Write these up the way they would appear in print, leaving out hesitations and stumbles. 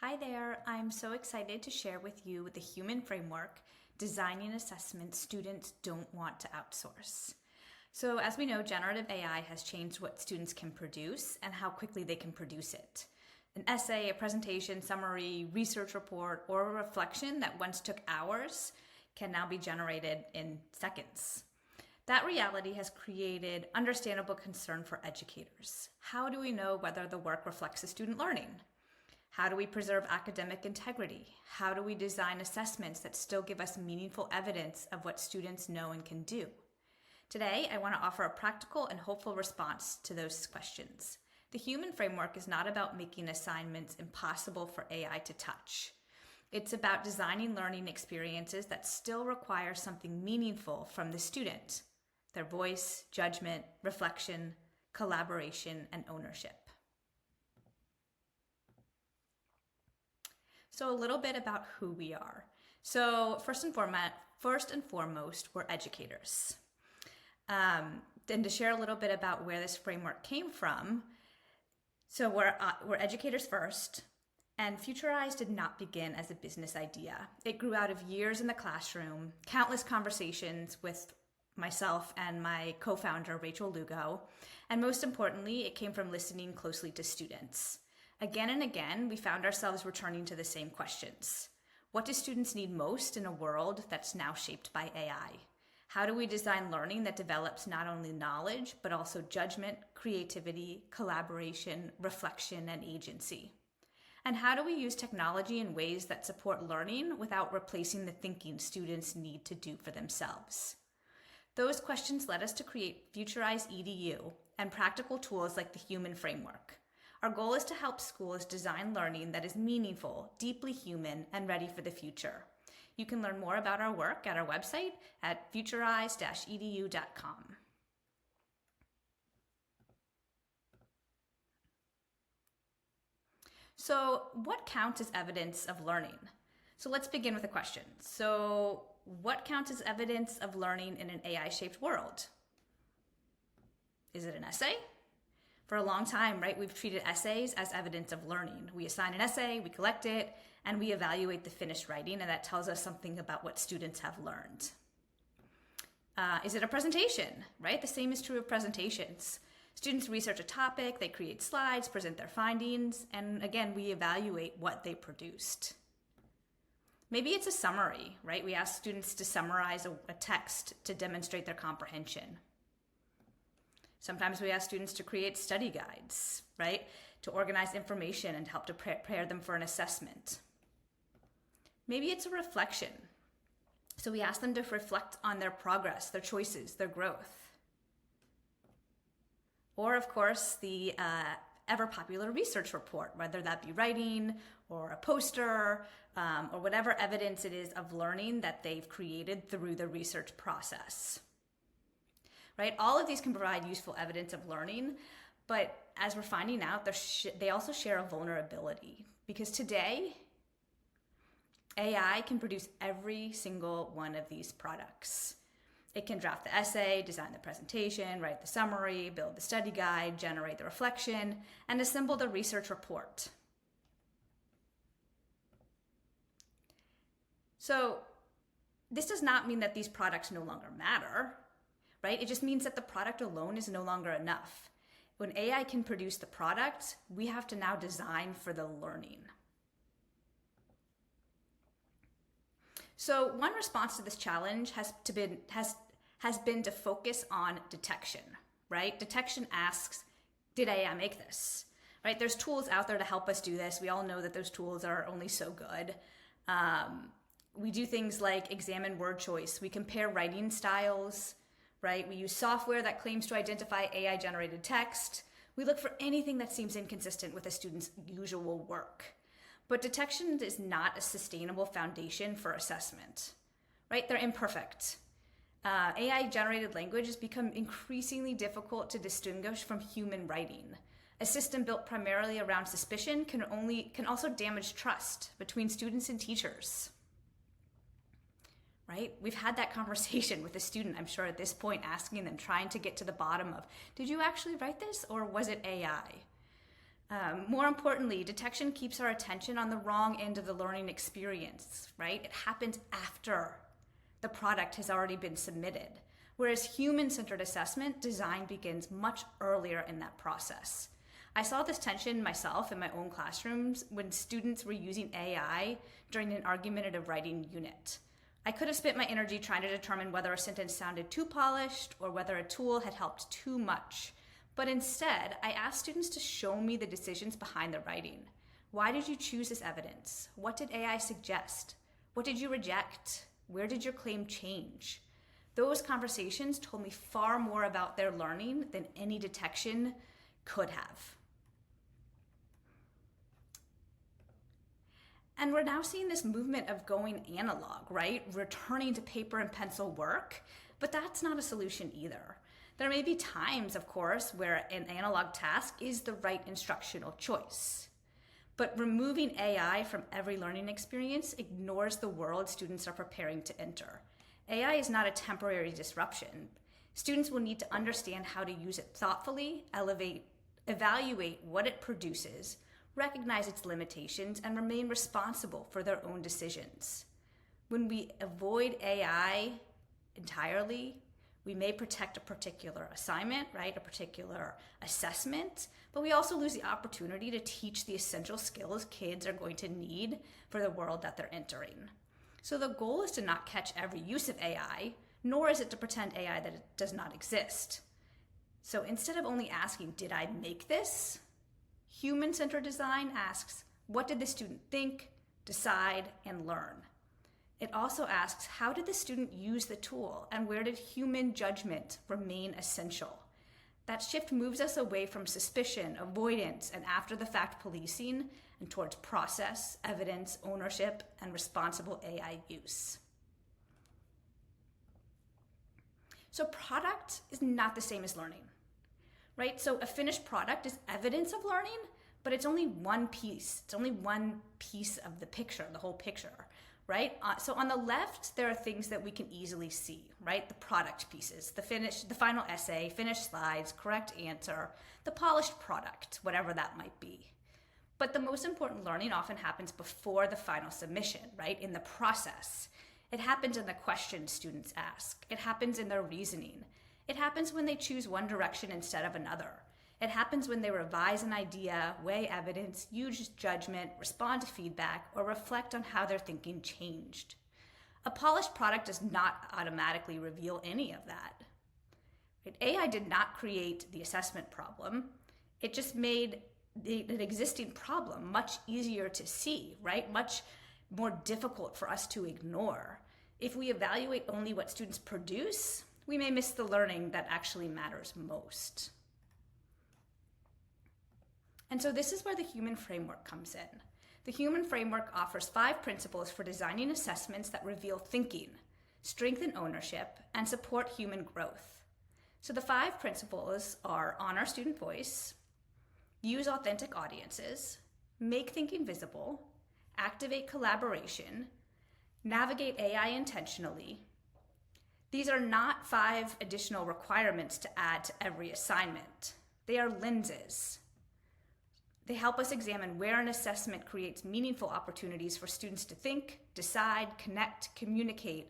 Hi there, I'm so excited to share with you the human framework, designing assessments students don't want to outsource. So as we know, generative AI has changed what students can produce and how quickly they can produce it. An essay, a presentation, summary, research report, or a reflection that once took hours can now be generated in seconds. That reality has created understandable concern for educators. How do we know whether the work reflects the student learning? How do we preserve academic integrity? How do we design assessments that still give us meaningful evidence of what students know and can do? Today, I want to offer a practical and hopeful response to those questions. The human framework is not about making assignments impossible for AI to touch. It's about designing learning experiences that still require something meaningful from the student: their voice, judgment, reflection, collaboration, and ownership. So a little bit about who we are. So first and foremost, we're educators. Then to share a little bit about where this framework came from. So we're educators first, and Futurize did not begin as a business idea. It grew out of years in the classroom, countless conversations with myself and my co-founder, Rachel Lugo, and most importantly, it came from listening closely to students. Again and again, we found ourselves returning to the same questions. What do students need most in a world that's now shaped by AI? How do we design learning that develops not only knowledge, but also judgment, creativity, collaboration, reflection, and agency? And how do we use technology in ways that support learning without replacing the thinking students need to do for themselves? Those questions led us to create Futurize EDU and practical tools like the human framework. Our goal is to help schools design learning that is meaningful, deeply human, and ready for the future. You can learn more about our work at our website at futurize-edu.com. So, what counts as evidence of learning? So let's begin with a question. So, what counts as evidence of learning in an AI-shaped world? Is it an essay? For a long time, right, we've treated essays as evidence of learning. We assign an essay, we collect it, and we evaluate the finished writing, and that tells us something about what students have learned. Is it a presentation, right? The same is true of presentations. Students research a topic, they create slides, present their findings, and again, we evaluate what they produced. Maybe it's a summary, right? We ask students to summarize a text to demonstrate their comprehension. Sometimes we ask students to create study guides, right? To organize information and help to prepare them for an assessment. Maybe it's a reflection. So we ask them to reflect on their progress, their choices, their growth. Or of course, the ever popular research report, whether that be writing or a poster or whatever evidence it is of learning that they've created through the research process. Right? All of these can provide useful evidence of learning, but as we're finding out, they also share a vulnerability, because today, AI can produce every single one of these products. It can draft the essay, design the presentation, write the summary, build the study guide, generate the reflection, and assemble the research report. So this does not mean that these products no longer matter. Right? It just means that the product alone is no longer enough. When AI can produce the product, we have to now design for the learning. So one response to this challenge has been to focus on detection, right? Detection asks, did AI make this? Right? There's tools out there to help us do this. We all know that those tools are only so good. We do things like examine word choice. We compare writing styles. Right? We use software that claims to identify AI-generated text. We look for anything that seems inconsistent with a student's usual work. But detection is not a sustainable foundation for assessment. Right? They're imperfect. AI-generated language has become increasingly difficult to distinguish from human writing. A system built primarily around suspicion can also damage trust between students and teachers. Right? We've had that conversation with a student, I'm sure at this point, asking them, trying to get to the bottom of, did you actually write this or was it AI? More importantly, detection keeps our attention on the wrong end of the learning experience, right? It happens after the product has already been submitted. Whereas human-centered assessment design begins much earlier in that process. I saw this tension myself in my own classrooms when students were using AI during an argumentative writing unit. I could have spent my energy trying to determine whether a sentence sounded too polished or whether a tool had helped too much. But instead, I asked students to show me the decisions behind the writing. Why did you choose this evidence? What did AI suggest? What did you reject? Where did your claim change? Those conversations told me far more about their learning than any detection could have. And we're now seeing this movement of going analog, right? Returning to paper and pencil work, but that's not a solution either. There may be times, of course, where an analog task is the right instructional choice. But removing AI from every learning experience ignores the world students are preparing to enter. AI is not a temporary disruption. Students will need to understand how to use it thoughtfully, evaluate what it produces, recognize its limitations, and remain responsible for their own decisions. When we avoid AI entirely, we may protect a particular assignment, right? A particular assessment, but we also lose the opportunity to teach the essential skills kids are going to need for the world that they're entering. So the goal is to not catch every use of AI, nor is it to pretend AI that it does not exist. So instead of only asking, did I make this? Human-centered design asks, what did the student think, decide, and learn? It also asks, how did the student use the tool, and where did human judgment remain essential? That shift moves us away from suspicion, avoidance, and after-the-fact policing, and towards process, evidence, ownership, and responsible AI use. So product is not the same as learning, right? So a finished product is evidence of learning, but it's only one piece. It's only one piece of the picture, the whole picture, right? So on the left, there are things that we can easily see, right? The product pieces, the final essay, finished slides, correct answer, the polished product, whatever that might be. But the most important learning often happens before the final submission, right? In the process. It happens in the questions students ask. It happens in their reasoning. It happens when they choose one direction instead of another. It happens when they revise an idea, weigh evidence, use judgment, respond to feedback, or reflect on how their thinking changed. A polished product does not automatically reveal any of that. Right? AI did not create the assessment problem. It just made an existing problem much easier to see, right? Much more difficult for us to ignore. If we evaluate only what students produce, we may miss the learning that actually matters most. And so this is where the human framework comes in. The human framework offers 5 principles for designing assessments that reveal thinking, strengthen ownership, and support human growth. So the 5 principles are honor student voice, use authentic audiences, make thinking visible, activate collaboration, navigate AI intentionally. These are not 5 additional requirements to add to every assignment. They are lenses. They help us examine where an assessment creates meaningful opportunities for students to think, decide, connect, communicate,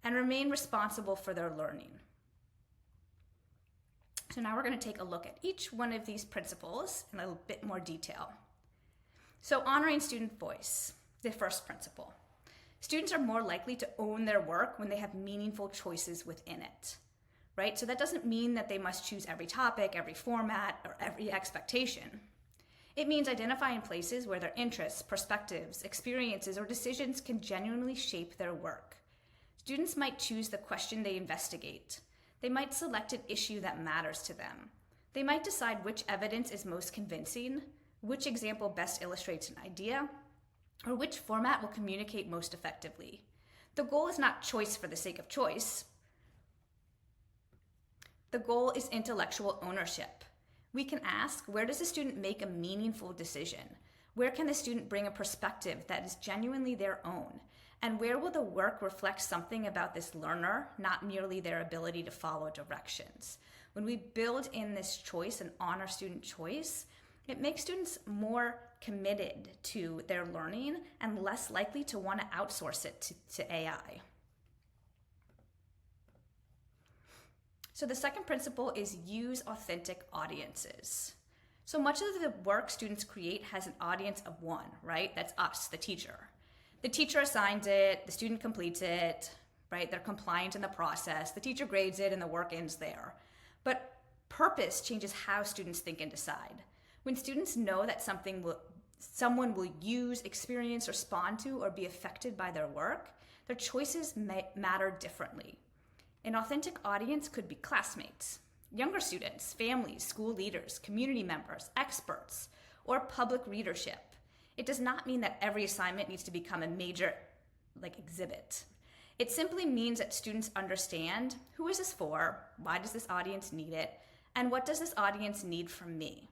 and remain responsible for their learning. So now we're going to take a look at each one of these principles in a little bit more detail. So honoring student voice, the first principle. Students are more likely to own their work when they have meaningful choices within it, right? So that doesn't mean that they must choose every topic, every format, or every expectation. It means identifying places where their interests, perspectives, experiences, or decisions can genuinely shape their work. Students might choose the question they investigate. They might select an issue that matters to them. They might decide which evidence is most convincing, which example best illustrates an idea, or which format will communicate most effectively. The goal is not choice for the sake of choice. The goal is intellectual ownership. We can ask, where does the student make a meaningful decision? Where can the student bring a perspective that is genuinely their own? And where will the work reflect something about this learner, not merely their ability to follow directions? When we build in this choice and honor student choice, It makes students more committed to their learning and less likely to want to outsource it to AI. So the second principle is use authentic audiences. So much of the work students create has an audience of one, right? That's us, the teacher. The teacher assigns it, the student completes it, right? They're compliant in the process, the teacher grades it, and the work ends there. But purpose changes how students think and decide. When students know that someone will use, experience, respond to, or be affected by their work, their choices matter differently. An authentic audience could be classmates, younger students, families, school leaders, community members, experts, or public readership. It does not mean that every assignment needs to become a major exhibit. It simply means that students understand, who is this for, why does this audience need it, and what does this audience need from me?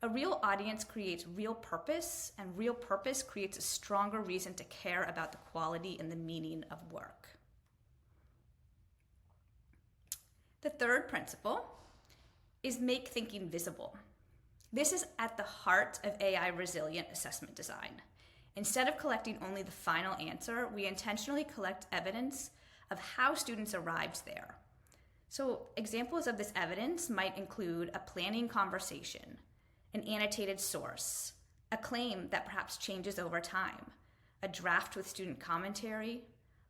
A real audience creates real purpose, and real purpose creates a stronger reason to care about the quality and the meaning of work. The third principle is make thinking visible. This is at the heart of AI resilient assessment design. Instead of collecting only the final answer, we intentionally collect evidence of how students arrived there. So examples of this evidence might include a planning conversation, an annotated source, a claim that perhaps changes over time, a draft with student commentary,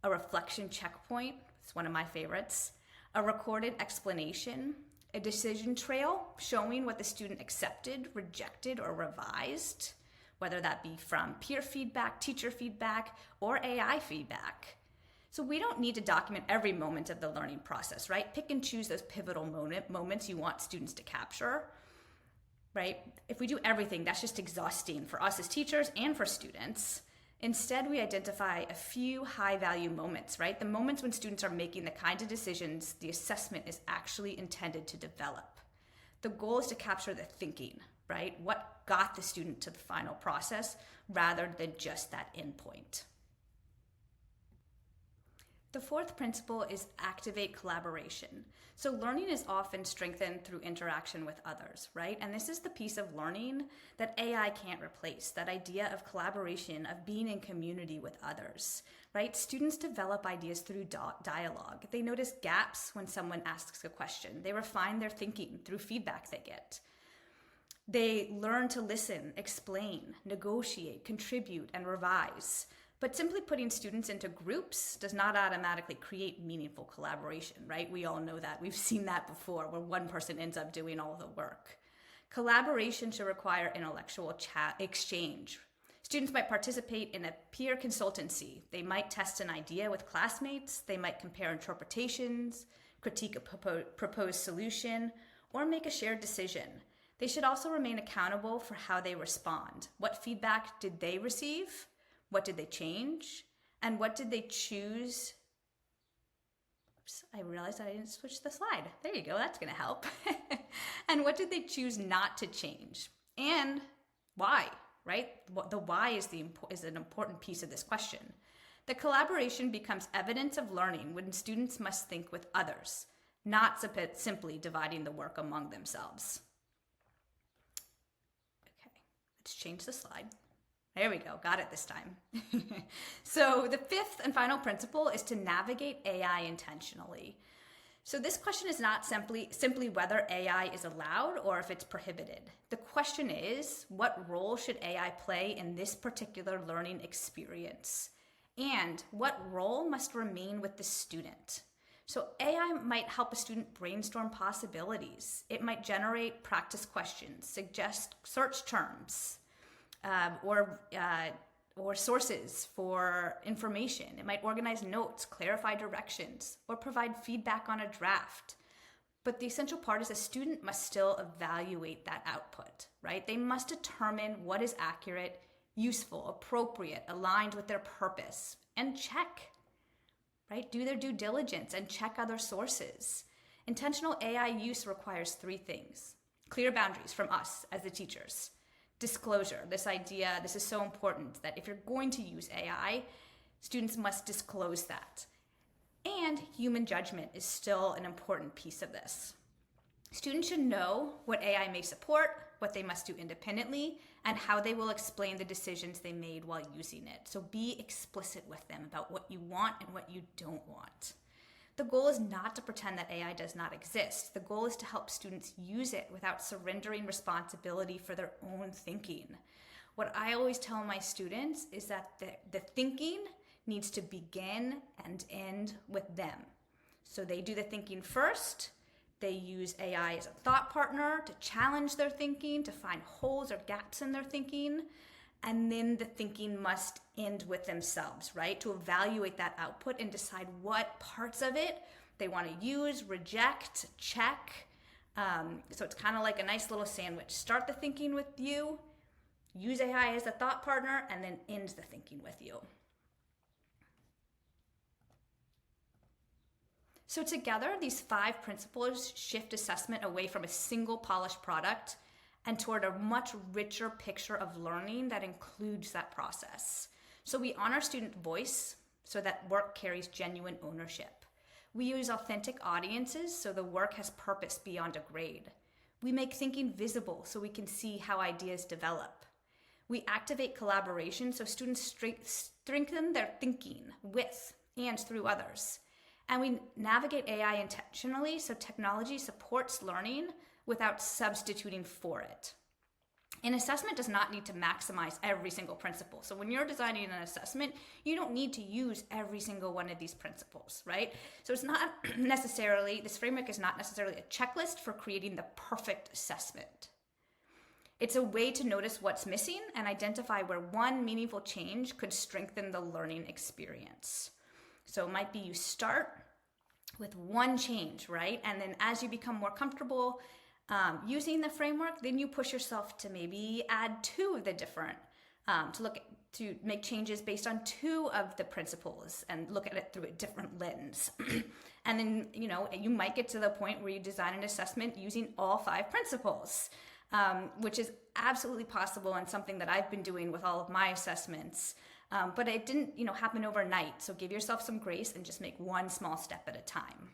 a reflection checkpoint, it's one of my favorites, a recorded explanation, a decision trail showing what the student accepted, rejected, or revised, whether that be from peer feedback, teacher feedback, or AI feedback. So we don't need to document every moment of the learning process, right? Pick and choose those pivotal moments you want students to capture, right? If we do everything, that's just exhausting for us as teachers and for students. Instead, we identify a few high-value moments, right? The moments when students are making the kinds of decisions the assessment is actually intended to develop. The goal is to capture the thinking, right? What got the student to the final process rather than just that endpoint. The fourth principle is activate collaboration. So learning is often strengthened through interaction with others, right? And this is the piece of learning that AI can't replace, that idea of collaboration, of being in community with others, right? Students develop ideas through dialogue. They notice gaps when someone asks a question. They refine their thinking through feedback they get. They learn to listen, explain, negotiate, contribute, and revise. But simply putting students into groups does not automatically create meaningful collaboration, right? We all know that. We've seen that before, where one person ends up doing all the work. Collaboration should require intellectual exchange. Students might participate in a peer consultancy. They might test an idea with classmates. They might compare interpretations, critique a proposed solution, or make a shared decision. They should also remain accountable for how they respond. What feedback did they receive? What did they change? And what did they choose? Oops, I realized that I didn't switch the slide. There you go, that's gonna help. And what did they choose not to change? And why, right? The why is an important piece of this question. The collaboration becomes evidence of learning when students must think with others, not simply dividing the work among themselves. Okay, let's change the slide. There we go, got it this time. So the fifth and final principle is to navigate AI intentionally. So this question is not simply whether AI is allowed or if it's prohibited. The question is, what role should AI play in this particular learning experience? And what role must remain with the student? So AI might help a student brainstorm possibilities. It might generate practice questions, suggest search terms, or sources for information. It might organize notes, clarify directions, or provide feedback on a draft. But the essential part is the student must still evaluate that output, right? They must determine what is accurate, useful, appropriate, aligned with their purpose, and check, right? Do their due diligence and check other sources. Intentional AI use requires three things: clear boundaries from us as the teachers, disclosure, this is so important that if you're going to use AI, students must disclose that. And human judgment is still an important piece of this. Students should know what AI may support, what they must do independently, and how they will explain the decisions they made while using it. So be explicit with them about what you want and what you don't want. The goal is not to pretend that AI does not exist. The goal is to help students use it without surrendering responsibility for their own thinking. What I always tell my students is that the thinking needs to begin and end with them. So they do the thinking first. They use AI as a thought partner to challenge their thinking, to find holes or gaps in their thinking. And then the thinking must end with themselves, right? To evaluate that output and decide what parts of it they want to use, reject, check. So it's kind of like a nice little sandwich. Start the thinking with you, use AI as a thought partner, and then end the thinking with you. So together, these 5 principles shift assessment away from a single polished product and toward a much richer picture of learning that includes that process. So we honor student voice so that work carries genuine ownership. We use authentic audiences so the work has purpose beyond a grade. We make thinking visible so we can see how ideas develop. We activate collaboration so students strengthen their thinking with and through others. And we navigate AI intentionally so technology supports learning without substituting for it. An assessment does not need to maximize every single principle. So when you're designing an assessment, you don't need to use every single one of these principles, right? So it's not necessarily, this framework is not necessarily a checklist for creating the perfect assessment. It's a way to notice what's missing and identify where one meaningful change could strengthen the learning experience. So it might be you start with one change, right? And then as you become more comfortable using the framework, then you push yourself to maybe add 2 of the different, to make changes based on 2 of the principles and look at it through a different lens. And then, you might get to the point where you design an assessment using all 5 principles, which is absolutely possible and something that I've been doing with all of my assessments. But it didn't, happen overnight. So give yourself some grace and just make one small step at a time.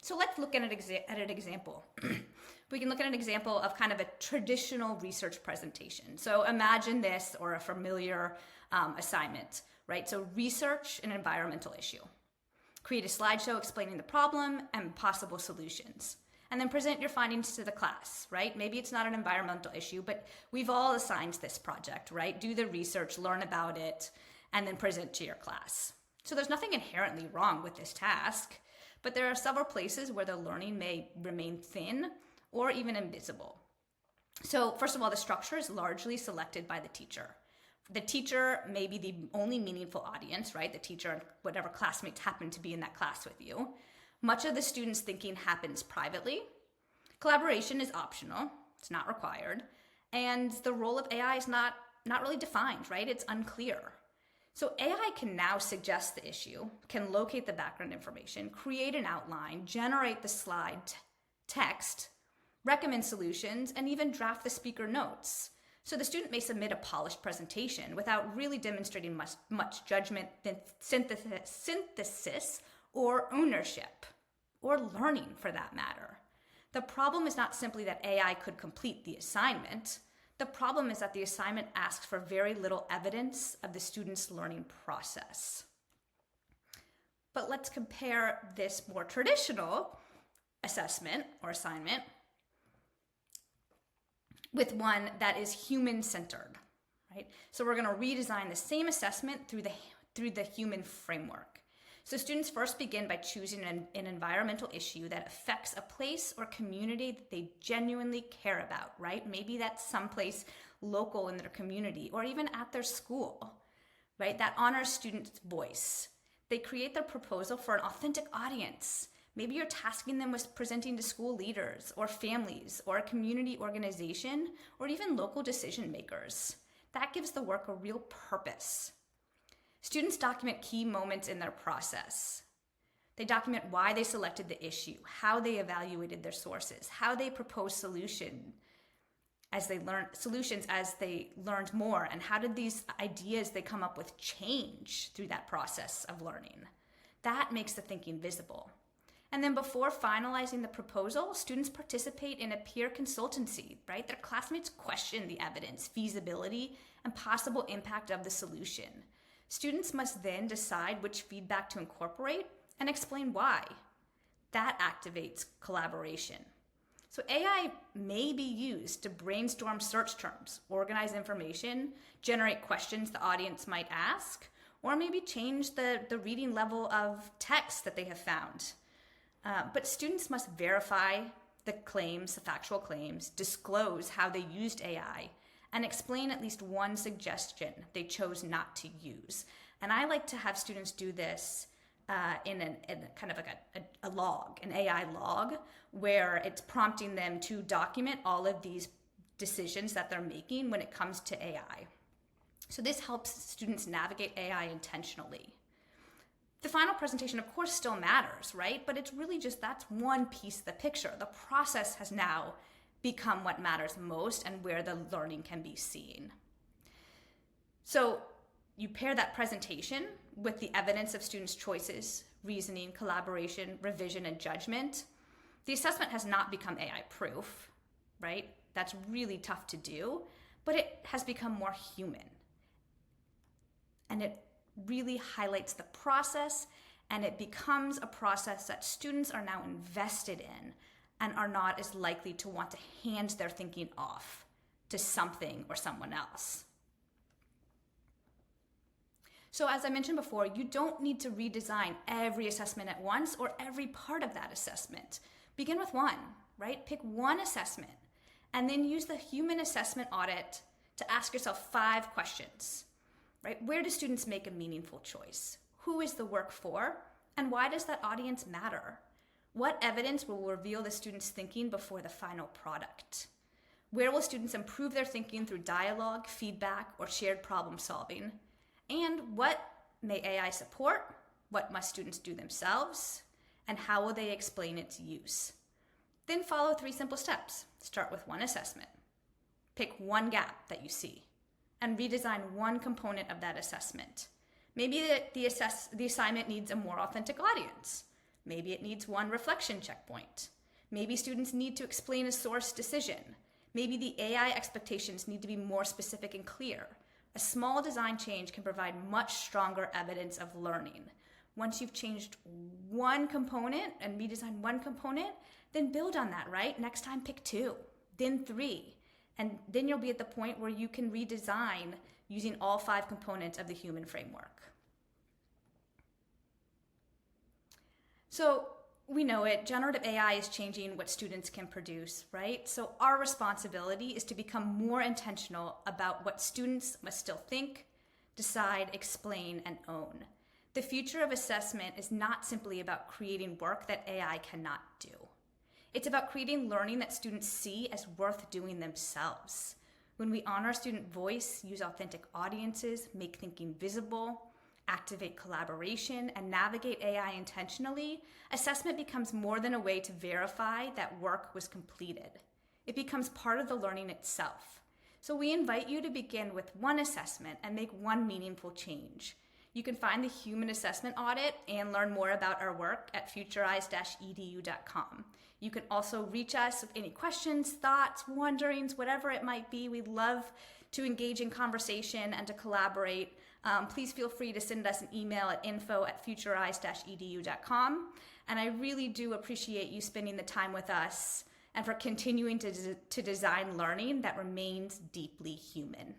So let's look at an example. We can look at an example of kind of a traditional research presentation. So imagine this or a familiar assignment, right? So research an environmental issue. Create a slideshow explaining the problem and possible solutions. And then present your findings to the class, right? Maybe it's not an environmental issue, but we've all assigned this project, right? Do the research, learn about it, and then present to your class. So there's nothing inherently wrong with this task, but there are several places where the learning may remain thin or even invisible. So first of all, the structure is largely selected by the teacher. The teacher may be the only meaningful audience, right? The teacher and whatever classmates happen to be in that class with you. Much of the students' thinking happens privately. Collaboration is optional, it's not required. And the role of AI is not really defined, right? It's unclear. So AI can now suggest the issue, can locate the background information, create an outline, generate the slide text, recommend solutions, and even draft the speaker notes. So the student may submit a polished presentation without really demonstrating much judgment, synthesis, or ownership, or learning for that matter. The problem is not simply that AI could complete the assignment. The problem is that the assignment asks for very little evidence of the student's learning process. But let's compare this more traditional assessment or assignment with one that is human-centered, right? So we're going to redesign the same assessment through the human framework. So students first begin by choosing an environmental issue that affects a place or community that they genuinely care about, right? Maybe that's someplace local in their community or even at their school, right? That honors students' voice. They create their proposal for an authentic audience. Maybe you're tasking them with presenting to school leaders or families or a community organization or even local decision makers. That gives the work a real purpose. Students document key moments in their process. They document why they selected the issue, how they evaluated their sources, how they proposed solutions as they learned more, and how did these ideas they come up with change through that process of learning. That makes the thinking visible. And then before finalizing the proposal, students participate in a peer consultancy, right? Their classmates question the evidence, feasibility, and possible impact of the solution. Students must then decide which feedback to incorporate and explain why. That activates collaboration. So AI may be used to brainstorm search terms, organize information, generate questions the audience might ask, or maybe change the reading level of text that they have found. But students must verify the claims, the factual claims, disclose how they used AI, and explain at least one suggestion they chose not to use. And I like to have students do this in kind of like a log, an AI log, where it's prompting them to document all of these decisions that they're making when it comes to AI. So this helps students navigate AI intentionally. The final presentation, of course, still matters, right? But it's really just that's one piece of the picture. The process has now become what matters most and where the learning can be seen. So you pair that presentation with the evidence of students' choices, reasoning, collaboration, revision, and judgment. The assessment has not become AI proof, right? That's really tough to do, but it has become more human. And it really highlights the process, and it becomes a process that students are now invested in and are not as likely to want to hand their thinking off to something or someone else. So as I mentioned before, you don't need to redesign every assessment at once or every part of that assessment. Begin with one, right? Pick one assessment and then use the human assessment audit to ask yourself 5 questions. Right? Where do students make a meaningful choice? Who is the work for? And why does that audience matter? What evidence will reveal the students' thinking before the final product? Where will students improve their thinking through dialogue, feedback, or shared problem solving? And what may AI support? What must students do themselves? And how will they explain its use? Then follow 3 simple steps. Start with one assessment. Pick one gap that you see and redesign one component of that assessment. Maybe the assignment needs a more authentic audience. Maybe it needs one reflection checkpoint. Maybe students need to explain a source decision. Maybe the AI expectations need to be more specific and clear. A small design change can provide much stronger evidence of learning. Once you've changed one component and redesigned one component, then build on that, right? Next time pick 2, then 3. And then you'll be at the point where you can redesign using all 5 components of the human framework. So we know it, generative AI is changing what students can produce, right? So our responsibility is to become more intentional about what students must still think, decide, explain, and own. The future of assessment is not simply about creating work that AI cannot do. It's about creating learning that students see as worth doing themselves. When we honor student voice, use authentic audiences, make thinking visible, activate collaboration, and navigate AI intentionally, assessment becomes more than a way to verify that work was completed. It becomes part of the learning itself. So we invite you to begin with one assessment and make one meaningful change. You can find the human assessment audit and learn more about our work at futurize-edu.com. You can also reach us with any questions, thoughts, wonderings, whatever it might be. We'd love to engage in conversation and to collaborate. Please feel free to send us an email at info@futurize-edu.com. And I really do appreciate you spending the time with us and for continuing to design learning that remains deeply human.